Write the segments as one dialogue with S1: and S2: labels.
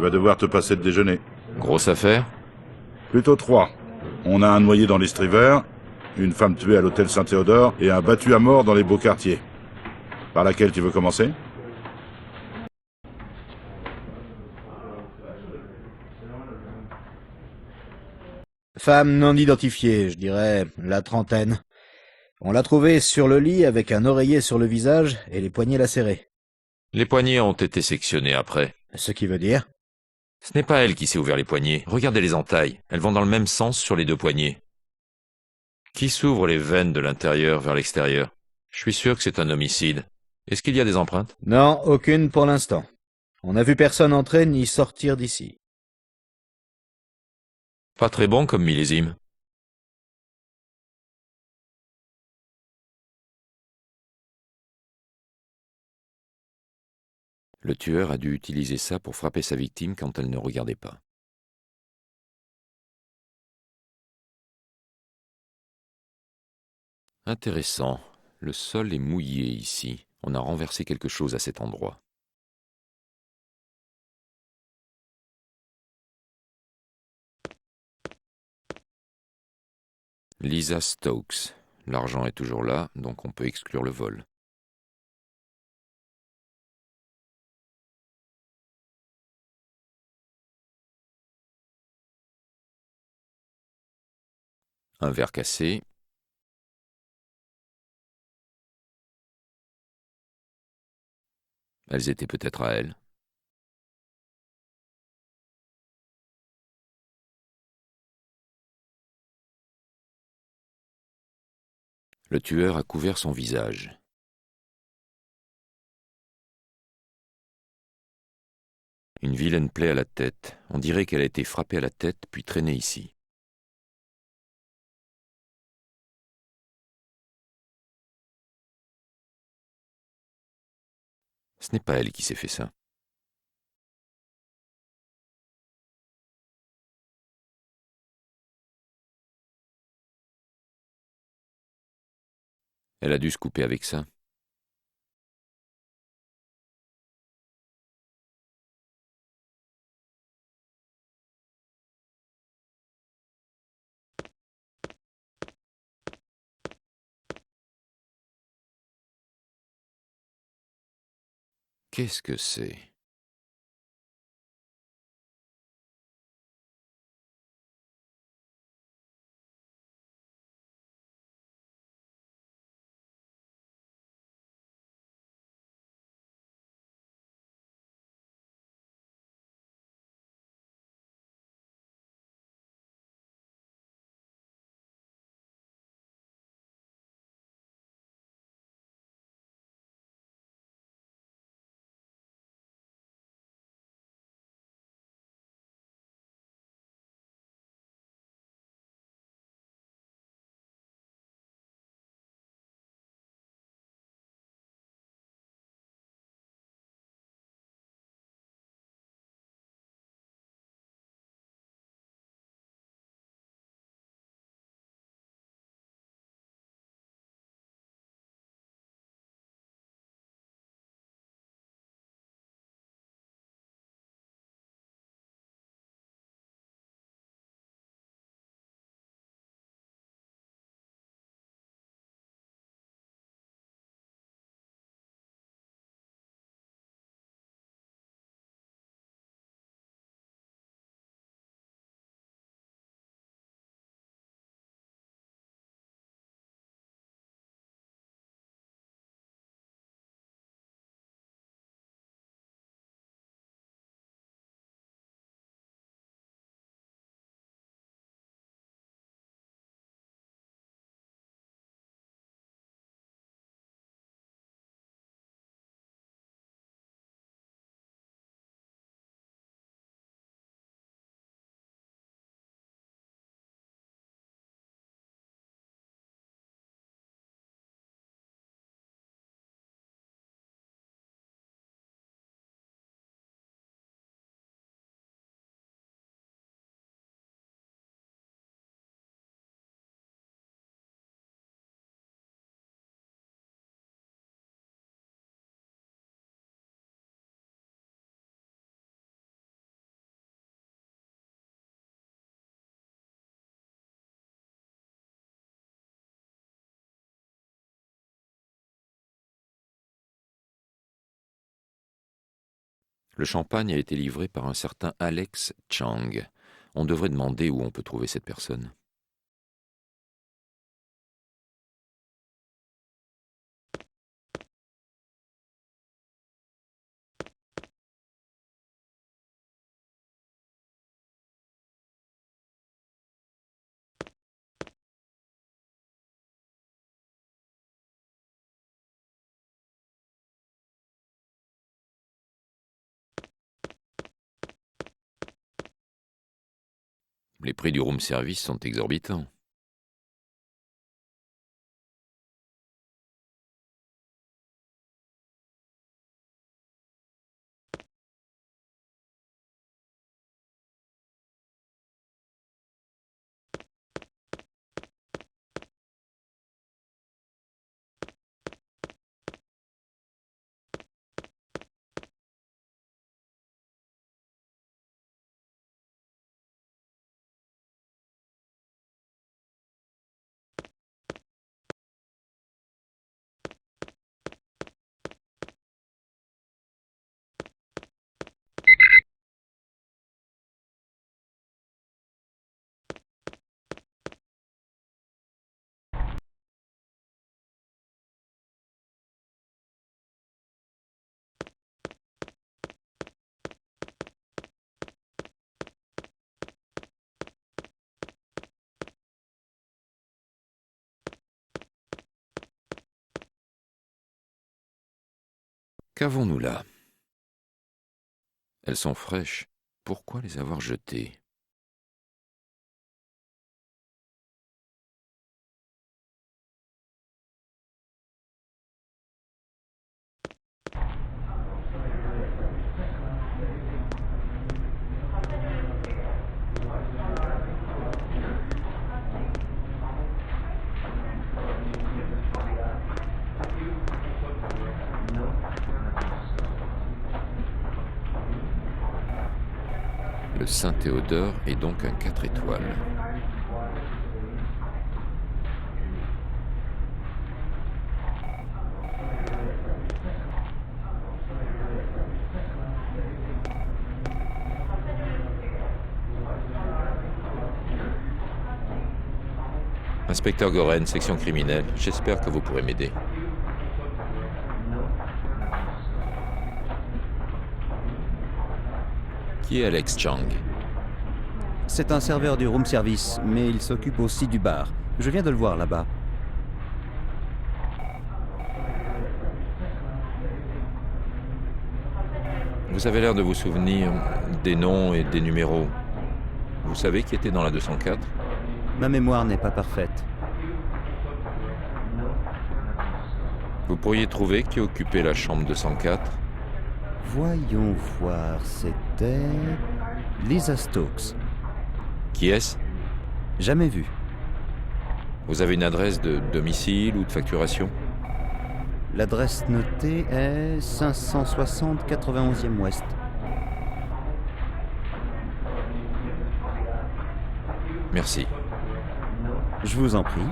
S1: vas devoir te passer de déjeuner.
S2: Grosse affaire?
S1: Plutôt 3. On a un noyé dans l'Estriver, une femme tuée à l'hôtel Saint-Théodore et un battu à mort dans les beaux quartiers. Par laquelle tu veux commencer?
S3: Femme non identifiée, je dirais la trentaine. On l'a trouvée sur le lit avec un oreiller sur le visage et les poignets lacérés.
S2: Les poignets ont été sectionnés après.
S3: Ce qui veut dire?
S2: Ce n'est pas elle qui s'est ouvert les poignets. Regardez les entailles. Elles vont dans le même sens sur les deux poignets. Qui s'ouvre les veines de l'intérieur vers l'extérieur? Je suis sûr que c'est un homicide. Est-ce qu'il y a des empreintes?
S3: Non, aucune pour l'instant. On n'a vu personne entrer ni sortir d'ici.
S2: Pas très bon comme millésime. Le tueur a dû utiliser ça pour frapper sa victime quand elle ne regardait pas. Intéressant. Le sol est mouillé ici. On a renversé quelque chose à cet endroit. Lisa Stokes. L'argent est toujours là, donc on peut exclure le vol. Un verre cassé. Elles étaient peut-être à elle. Le tueur a couvert son visage. Une vilaine plaie à la tête. On dirait qu'elle a été frappée à la tête puis traînée ici. Ce n'est pas elle qui s'est fait ça. Elle a dû se couper avec ça. Qu'est-ce que c'est? Le champagne a été livré par un certain Alex Chang. On devrait demander où on peut trouver cette personne. Les prix du room service sont exorbitants. Qu'avons-nous là? Elles sont fraîches. Pourquoi les avoir jetées? Le Saint-Théodore est donc un 4 étoiles. Inspecteur Goren, section criminelle, j'espère que vous pourrez m'aider. Qui est Alex Chang?
S4: C'est un serveur du room service, mais il s'occupe aussi du bar. Je viens de le voir là-bas.
S2: Vous avez l'air de vous souvenir des noms et des numéros. Vous savez qui était dans la 204?
S4: Ma mémoire n'est pas parfaite.
S2: Vous pourriez trouver qui occupait la chambre 204?
S4: Voyons voir, c'était... Lisa Stokes.
S2: Qui est-ce?
S4: Jamais vu.
S2: Vous avez une adresse de domicile ou de facturation?
S4: L'adresse notée est 560 91e Ouest.
S2: Merci.
S4: Je vous en prie.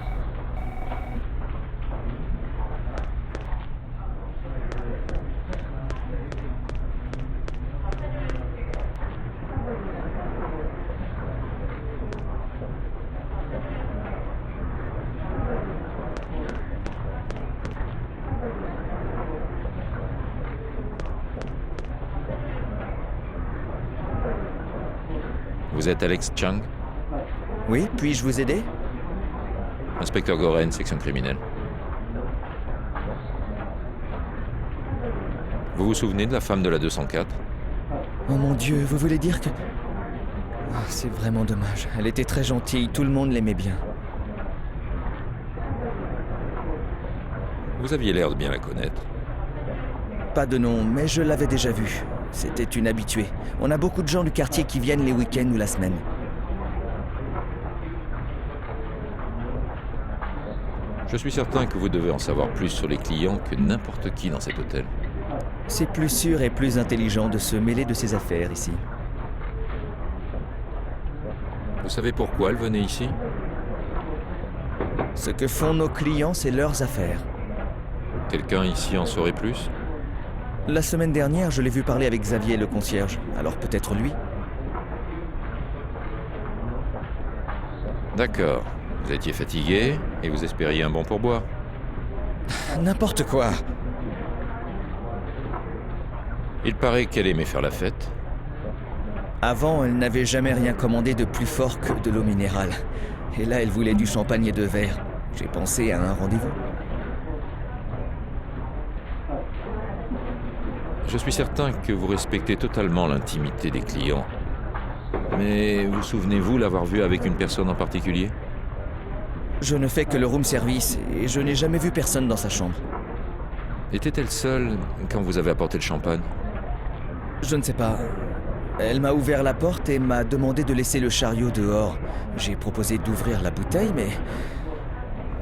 S2: Vous êtes Alex Chang?
S5: Oui, puis-je vous aider?
S2: Inspecteur Goren, section criminelle. Vous vous souvenez de la femme de la 204?
S5: Oh mon Dieu, vous voulez dire que... Ah, c'est vraiment dommage. Elle était très gentille, tout le monde l'aimait bien.
S2: Vous aviez l'air de bien la connaître.
S5: Pas de nom, mais je l'avais déjà vue. C'était une habituée. On a beaucoup de gens du quartier qui viennent les week-ends ou la semaine.
S2: Je suis certain que vous devez en savoir plus sur les clients que n'importe qui dans cet hôtel.
S5: C'est plus sûr et plus intelligent de se mêler de ses affaires ici.
S2: Vous savez pourquoi elle venait ici?
S5: Ce que font nos clients, c'est leurs affaires.
S2: Quelqu'un ici en saurait plus?
S5: La semaine dernière, je l'ai vu parler avec Xavier, le concierge. Alors peut-être lui?
S2: D'accord. Vous étiez fatigué et vous espériez un bon pourboire.
S5: N'importe quoi.
S2: Il paraît qu'elle aimait faire la fête.
S5: Avant, elle n'avait jamais rien commandé de plus fort que de l'eau minérale. Et là, elle voulait du champagne et de verre. J'ai pensé à un rendez-vous.
S2: Je suis certain que vous respectez totalement l'intimité des clients. Mais vous souvenez-vous l'avoir vue avec une personne en particulier?
S5: Je ne fais que le room service et je n'ai jamais vu personne dans sa chambre.
S2: Était-elle seule quand vous avez apporté le champagne?
S5: Je ne sais pas. Elle m'a ouvert la porte et m'a demandé de laisser le chariot dehors. J'ai proposé d'ouvrir la bouteille, mais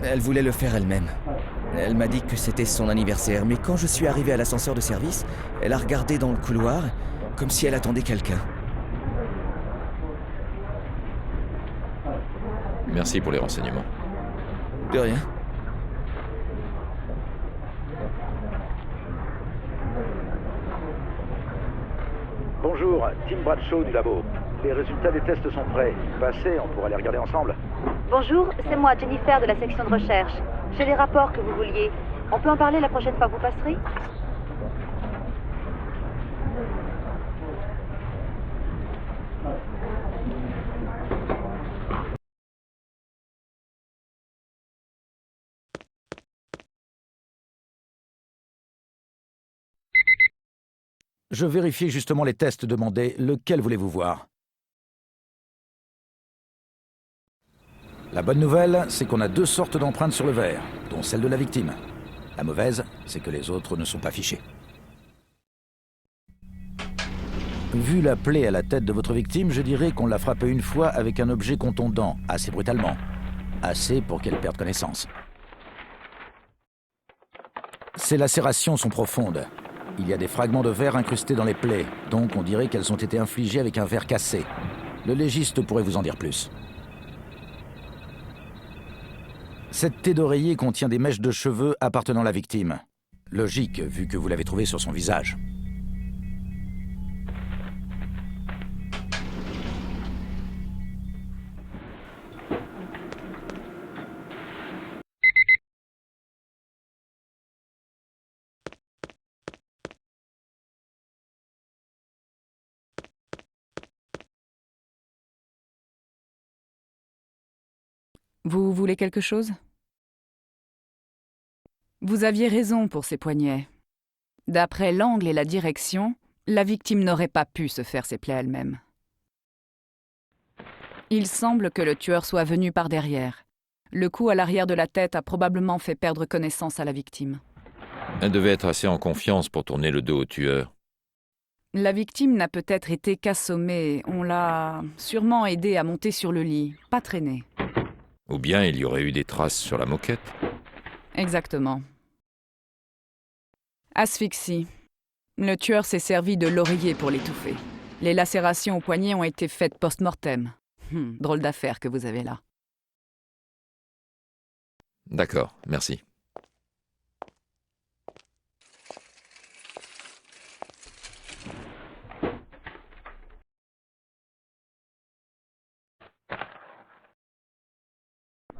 S5: elle voulait le faire elle-même. Elle m'a dit que c'était son anniversaire, mais quand je suis arrivé à l'ascenseur de service, elle a regardé dans le couloir, comme si elle attendait quelqu'un.
S2: Merci pour les renseignements.
S5: De rien.
S6: Bonjour, Tim Bradshaw du labo. Les résultats des tests sont prêts. Passez, on pourra les regarder ensemble.
S7: Bonjour, c'est moi, Jennifer de la section de recherche. J'ai les rapports que vous vouliez. On peut en parler la prochaine fois que vous passerez?
S8: Je vérifiais justement les tests demandés. Lequel voulez-vous voir? La bonne nouvelle, c'est qu'on a 2 sortes d'empreintes sur le verre, dont celle de la victime. La mauvaise, c'est que les autres ne sont pas fichés. Vu la plaie à la tête de votre victime, je dirais qu'on l'a frappée une fois avec un objet contondant, assez brutalement. Assez pour qu'elle perde connaissance. Ces lacérations sont profondes. Il y a des fragments de verre incrustés dans les plaies, donc on dirait qu'elles ont été infligées avec un verre cassé. Le légiste pourrait vous en dire plus. Cette taie d'oreiller contient des mèches de cheveux appartenant à la victime. Logique, vu que vous l'avez trouvée sur son visage.
S9: Vous voulez quelque chose? Vous aviez raison pour ces poignets. D'après l'angle et la direction, la victime n'aurait pas pu se faire ses plaies elle-même. Il semble que le tueur soit venu par derrière. Le coup à l'arrière de la tête a probablement fait perdre connaissance à la victime.
S2: Elle devait être assez en confiance pour tourner le dos au tueur.
S9: La victime n'a peut-être été qu'assommée. On l'a sûrement aidée à monter sur le lit, pas traînée.
S2: Ou bien il y aurait eu des traces sur la moquette.
S9: Exactement. Asphyxie. Le tueur s'est servi de l'oreiller pour l'étouffer. Les lacérations au poignet ont été faites post-mortem. Drôle d'affaire que vous avez là.
S2: D'accord, merci.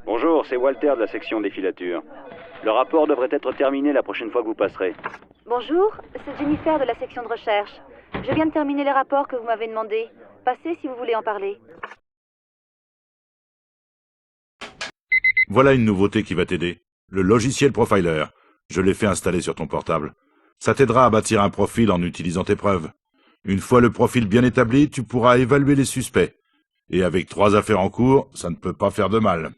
S6: Bonjour, c'est Walter de la section des filatures. Le rapport devrait être terminé la prochaine fois que vous passerez.
S7: Bonjour, c'est Jennifer de la section de recherche. Je viens de terminer les rapports que vous m'avez demandés. Passez si vous voulez en parler.
S1: Voilà une nouveauté qui va t'aider. Le logiciel Profiler. Je l'ai fait installer sur ton portable. Ça t'aidera à bâtir un profil en utilisant tes preuves. Une fois le profil bien établi, tu pourras évaluer les suspects. Et avec 3 affaires en cours, ça ne peut pas faire de mal.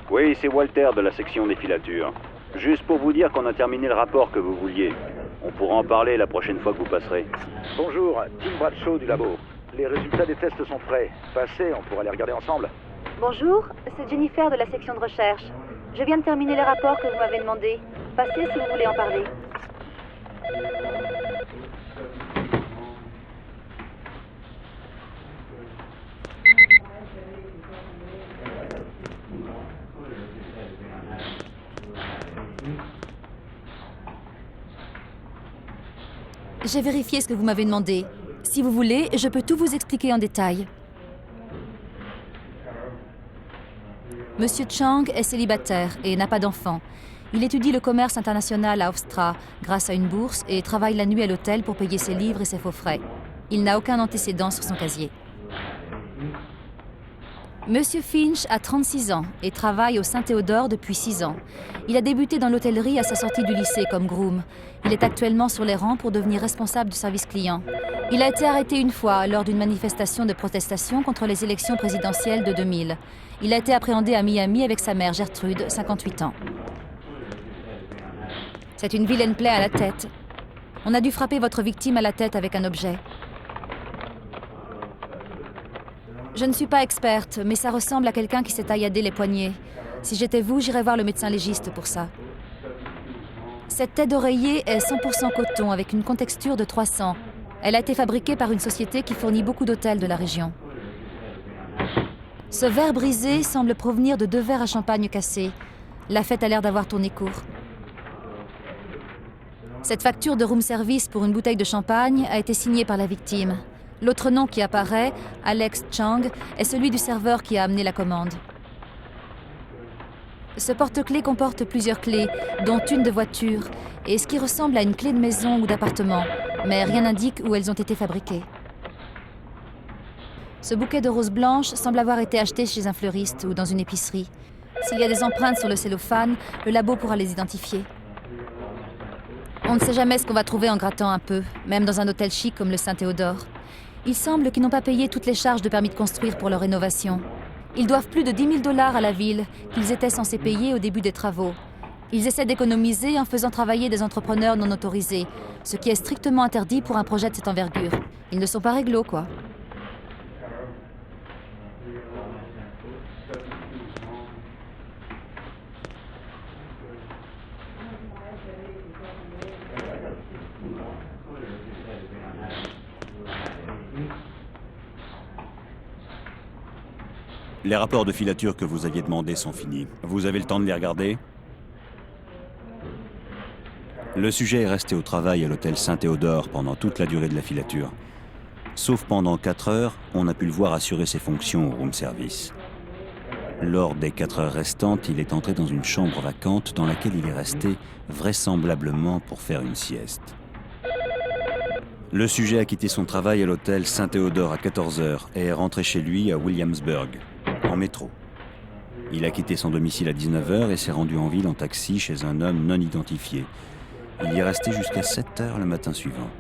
S10: Oui, c'est Walter de la section des filatures. Juste pour vous dire qu'on a terminé le rapport que vous vouliez. On pourra en parler la prochaine fois que vous passerez.
S6: Bonjour, Tim Bradshaw du labo. Les résultats des tests sont prêts. Passez, on pourra les regarder ensemble.
S7: Bonjour, c'est Jennifer de la section de recherche. Je viens de terminer les rapports que vous m'avez demandés. Passez si vous voulez en parler.
S11: J'ai vérifié ce que vous m'avez demandé. Si vous voulez, je peux tout vous expliquer en détail. Monsieur Chang est célibataire et n'a pas d'enfant. Il étudie le commerce international à Hofstra grâce à une bourse et travaille la nuit à l'hôtel pour payer ses livres et ses faux frais. Il n'a aucun antécédent sur son casier. Monsieur Finch a 36 ans et travaille au Saint-Théodore depuis 6 ans. Il a débuté dans l'hôtellerie à sa sortie du lycée comme groom. Il est actuellement sur les rangs pour devenir responsable du service client. Il a été arrêté une fois lors d'une manifestation de protestation contre les élections présidentielles de 2000. Il a été appréhendé à Miami avec sa mère Gertrude, 58 ans. C'est une vilaine plaie à la tête. On a dû frapper votre victime à la tête avec un objet. Je ne suis pas experte, mais ça ressemble à quelqu'un qui s'est tailladé les poignets. Si j'étais vous, j'irais voir le médecin légiste pour ça. Cette tête d'oreiller est 100% coton avec une contexture de 300. Elle a été fabriquée par une société qui fournit beaucoup d'hôtels de la région. Ce verre brisé semble provenir de 2 verres à champagne cassés. La fête a l'air d'avoir tourné court. Cette facture de room service pour une bouteille de champagne a été signée par la victime. L'autre nom qui apparaît, Alex Chang, est celui du serveur qui a amené la commande. Ce porte-clés comporte plusieurs clés, dont une de voiture, et ce qui ressemble à une clé de maison ou d'appartement, mais rien n'indique où elles ont été fabriquées. Ce bouquet de roses blanches semble avoir été acheté chez un fleuriste ou dans une épicerie. S'il y a des empreintes sur le cellophane, le labo pourra les identifier. On ne sait jamais ce qu'on va trouver en grattant un peu, même dans un hôtel chic comme le Saint-Théodore. Il semble qu'ils n'ont pas payé toutes les charges de permis de construire pour leur rénovation. Ils doivent plus de 10 000 $ à la ville, qu'ils étaient censés payer au début des travaux. Ils essaient d'économiser en faisant travailler des entrepreneurs non autorisés, ce qui est strictement interdit pour un projet de cette envergure. Ils ne sont pas réglo, quoi.
S4: Les rapports de filature que vous aviez demandés sont finis. Vous avez le temps de les regarder ? Le sujet est resté au travail à l'hôtel Saint-Théodore pendant toute la durée de la filature. Sauf pendant 4 heures, on a pu le voir assurer ses fonctions au room service. Lors des 4 heures restantes, il est entré dans une chambre vacante dans laquelle il est resté vraisemblablement pour faire une sieste. Le sujet a quitté son travail à l'hôtel Saint-Théodore à 14 heures et est rentré chez lui à Williamsburg, en métro. Il a quitté son domicile à 19 heures et s'est rendu en ville en taxi chez un homme non identifié. Il y est resté jusqu'à 7 heures le matin suivant.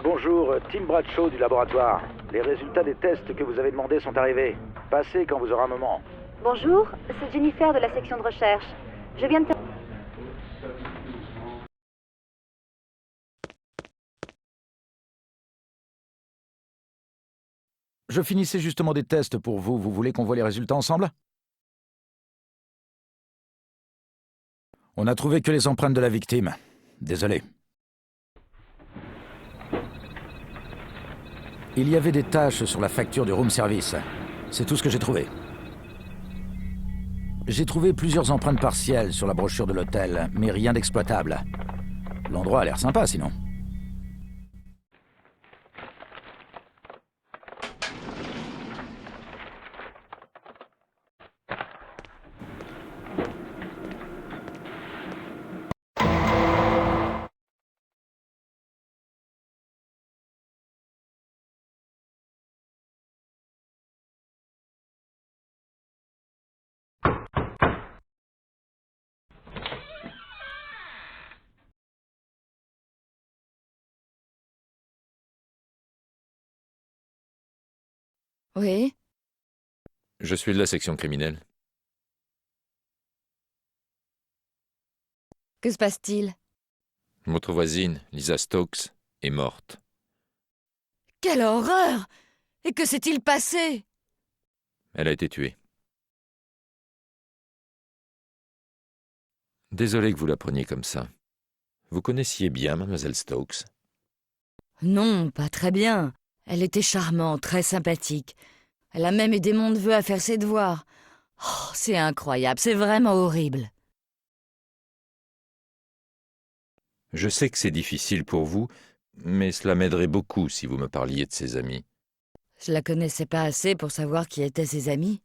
S6: Bonjour, Tim Bradshaw du laboratoire. Les résultats des tests que vous avez demandés sont arrivés. Passez quand vous aurez un moment.
S7: Bonjour, c'est Jennifer de la section de recherche. Je viens de...
S8: Je finissais justement des tests pour vous. Vous voulez qu'on voit les résultats ensemble? On n'a trouvé que les empreintes de la victime. Désolé. Il y avait des taches sur la facture du room service. C'est tout ce que j'ai trouvé. J'ai trouvé plusieurs empreintes partielles sur la brochure de l'hôtel, mais rien d'exploitable. L'endroit a l'air sympa, sinon.
S12: Oui?
S2: Je suis de la section criminelle.
S12: Que se passe-t-il?
S2: Votre voisine, Lisa Stokes, est morte.
S12: Quelle horreur! Et que s'est-il passé?
S2: Elle a été tuée. Désolé que vous la preniez comme ça. Vous connaissiez bien Mademoiselle Stokes?
S12: Non, pas très bien. Elle était charmante, très sympathique. Elle a même aidé mon neveu à faire ses devoirs. Oh, c'est incroyable, c'est vraiment horrible.
S2: Je sais que c'est difficile pour vous, mais cela m'aiderait beaucoup si vous me parliez de ses amis.
S12: Je la connaissais pas assez pour savoir qui étaient ses amis.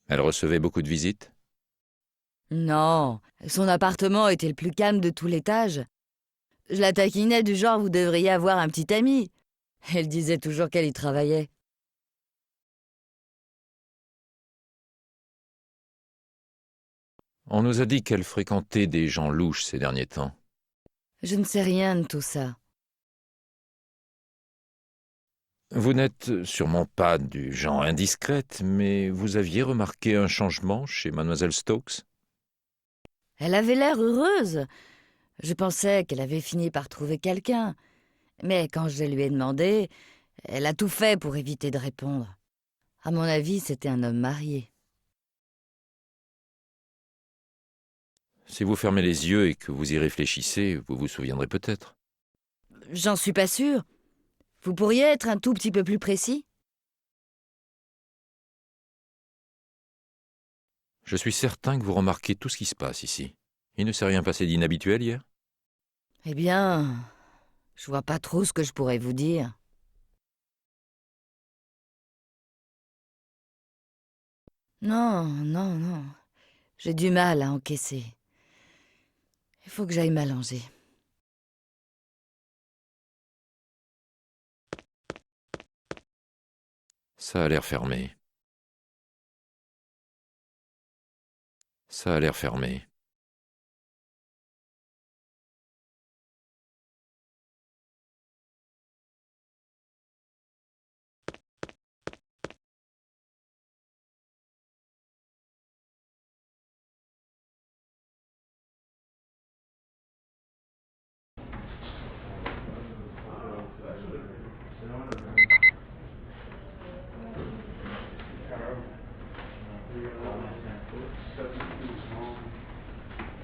S2: Elle recevait beaucoup de visites?
S12: Non, son appartement était le plus calme de tout l'étage. Je la taquinais du genre « vous devriez avoir un petit ami ». Elle disait toujours qu'elle y travaillait.
S2: On nous a dit qu'elle fréquentait des gens louches ces derniers temps.
S12: Je ne sais rien de tout ça.
S2: Vous n'êtes sûrement pas du genre indiscrète, mais vous aviez remarqué un changement chez Mademoiselle Stokes?
S12: Elle avait l'air heureuse. Je pensais qu'elle avait fini par trouver quelqu'un. Mais quand je lui ai demandé, elle a tout fait pour éviter de répondre. À mon avis, c'était un homme marié.
S2: Si vous fermez les yeux et que vous y réfléchissez, vous vous souviendrez peut-être.
S12: J'en suis pas sûre. Vous pourriez être un tout petit peu plus précis?
S2: Je suis certain que vous remarquez tout ce qui se passe ici. Il ne s'est rien passé d'inhabituel hier?
S12: Eh bien, je vois pas trop ce que je pourrais vous dire. Non, non, non. J'ai du mal à encaisser. Il faut que j'aille m'allonger.
S2: Ça a l'air fermé. Ça a l'air fermé.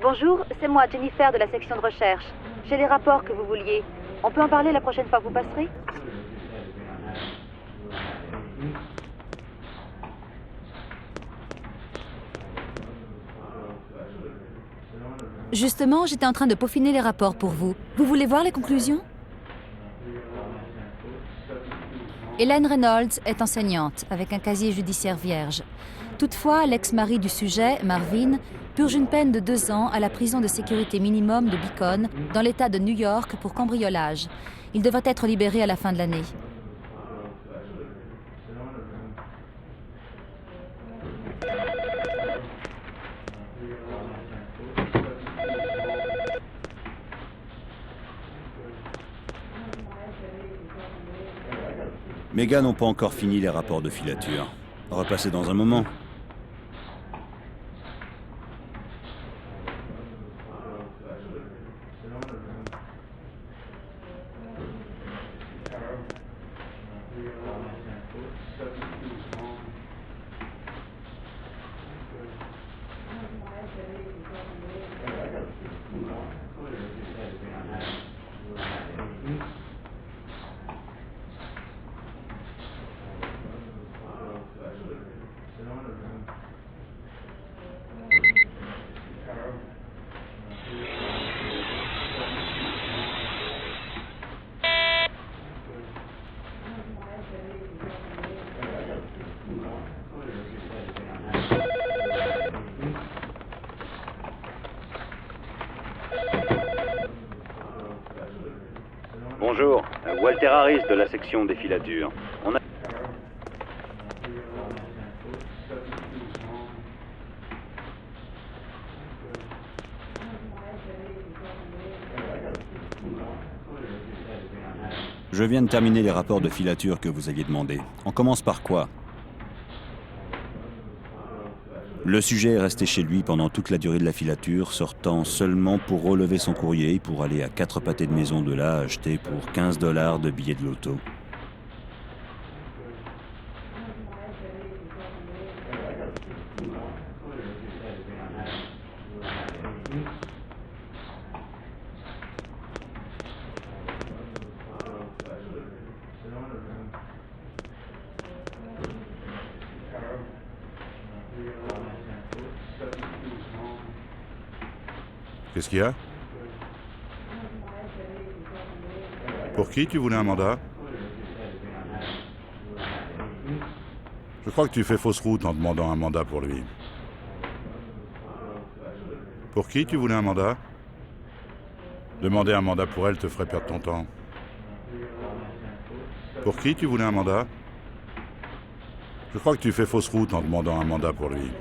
S7: Bonjour, c'est moi, Jennifer de la section de recherche. J'ai les rapports que vous vouliez. On peut en parler la prochaine fois que vous passerez?
S11: Justement, j'étais en train de peaufiner les rapports pour vous. Vous voulez voir les conclusions? Hélène Reynolds est enseignante, avec un casier judiciaire vierge. Toutefois, l'ex-mari du sujet, Marvin, purge une peine de 2 ans à la prison de sécurité minimum de Beacon, dans l'État de New York, pour cambriolage. Il devrait être libéré à la fin de l'année.
S4: Mes gars n'ont pas encore fini les rapports de filature. Repassez dans un moment.
S10: Bonjour, Walter Harris de la section des filatures. On a...
S4: Je viens de terminer les rapports de filature que vous aviez demandés. On commence par quoi? Le sujet est resté chez lui pendant toute la durée de la filature, sortant seulement pour relever son courrier, pour aller à 4 pâtés de maison de là acheter pour 15 $ de billets de loto.
S1: Qu'est-ce qu'il y a? Pour qui tu voulais un mandat? Je crois que tu fais fausse route en demandant un mandat pour lui. Pour qui tu voulais un mandat? Demander un mandat pour elle te ferait perdre ton temps. Pour qui tu voulais un mandat? Je crois que tu fais fausse route en demandant un mandat pour lui.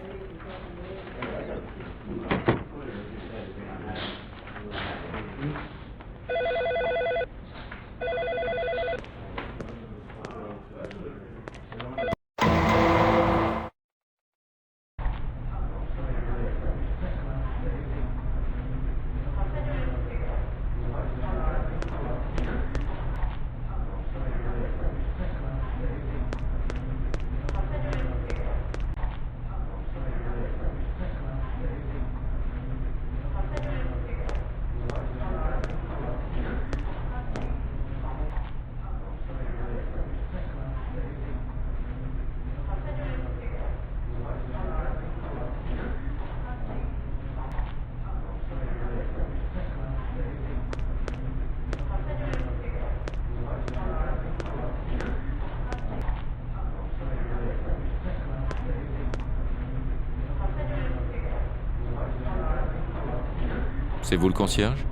S2: C'est vous le concierge?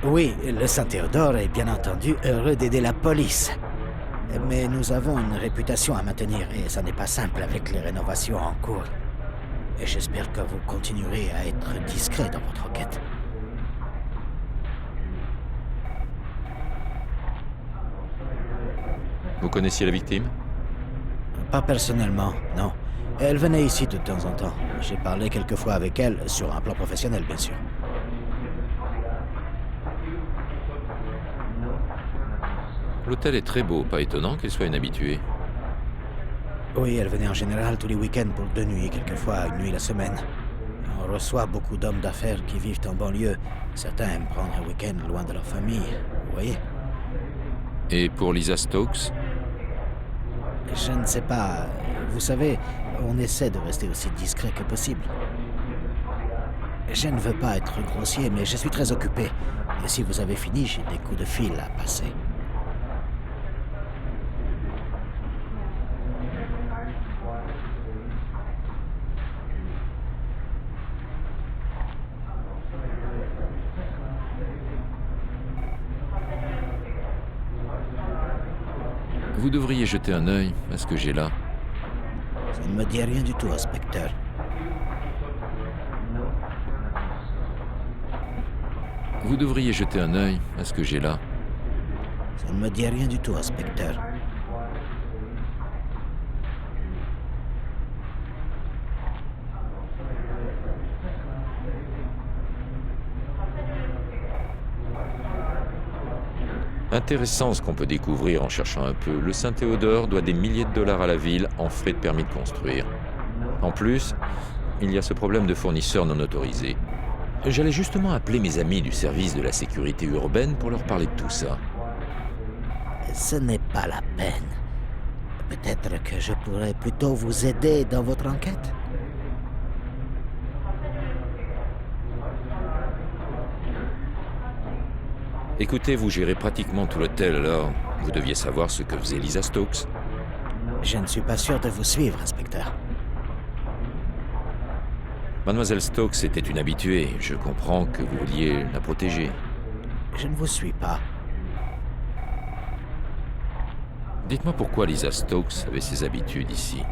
S3: Oui, le Saint-Théodore est bien entendu heureux d'aider la police. Mais nous avons une réputation à maintenir et ça n'est pas simple avec les rénovations en cours. Et j'espère que vous continuerez à être discret dans votre enquête.
S2: Vous connaissiez la victime?
S3: Pas personnellement, non. Elle venait ici de temps en temps. J'ai parlé quelques fois avec elle, sur un plan professionnel, bien sûr.
S2: L'hôtel est très beau, pas étonnant qu'elle soit une habituée.
S3: Oui, elle venait en général tous les week-ends pour 2 nuits, quelquefois 1 nuit la semaine. On reçoit beaucoup d'hommes d'affaires qui vivent en banlieue. Certains aiment prendre un week-end loin de leur famille, vous voyez.
S2: Et pour Lisa Stokes?
S3: Je ne sais pas. Vous savez, on essaie de rester aussi discret que possible. Je ne veux pas être grossier, mais je suis très occupé. Et si vous avez fini, j'ai des coups de fil à passer.
S2: Vous devriez jeter un œil à ce que j'ai là.
S3: Ça ne me dit rien du tout, inspecteur.
S2: Vous devriez jeter un œil à ce que j'ai là.
S3: Ça ne me dit rien du tout, inspecteur.
S2: Intéressant ce qu'on peut découvrir en cherchant un peu. Le Saint-Théodore doit des milliers de dollars à la ville en frais de permis de construire. En plus, il y a ce problème de fournisseurs non autorisés. J'allais justement appeler mes amis du service de la sécurité urbaine pour leur parler de tout ça.
S3: Ce n'est pas la peine. Peut-être que je pourrais plutôt vous aider dans votre enquête.
S2: Écoutez, vous gérez pratiquement tout l'hôtel, alors vous deviez savoir ce que faisait Lisa Stokes.
S3: Je ne suis pas sûr de vous suivre, inspecteur.
S2: Mademoiselle Stokes était une habituée. Je comprends que vous vouliez la protéger.
S3: Je ne vous suis pas.
S2: Dites-moi pourquoi Lisa Stokes avait ses habitudes ici.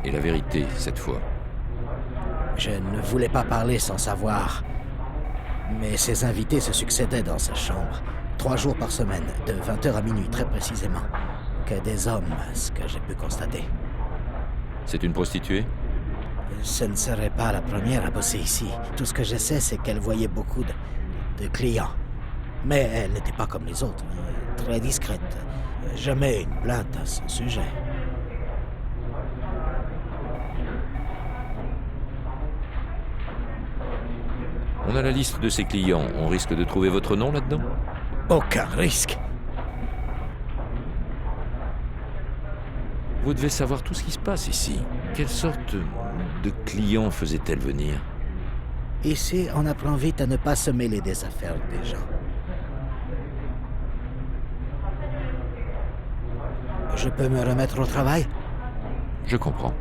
S2: Et la vérité, cette fois.
S3: Je ne voulais pas parler sans savoir. Mais ses invités se succédaient dans sa chambre. 3 jours par semaine, de 20h à minuit, très précisément. Que des hommes, ce que j'ai pu constater.
S2: C'est une prostituée?
S3: Ce ne serait pas la première à bosser ici. Tout ce que je sais, c'est qu'elle voyait beaucoup de clients. Mais elle n'était pas comme les autres, très discrète. Jamais une plainte à son sujet.
S2: On a la liste de ses clients. On risque de trouver votre nom là-dedans?
S3: Aucun risque.
S2: Vous devez savoir tout ce qui se passe ici. Quelle sorte de clients faisait-elle venir?
S3: Ici, on apprend vite à ne pas se mêler des affaires des gens. Je peux me remettre au travail?
S2: Je comprends.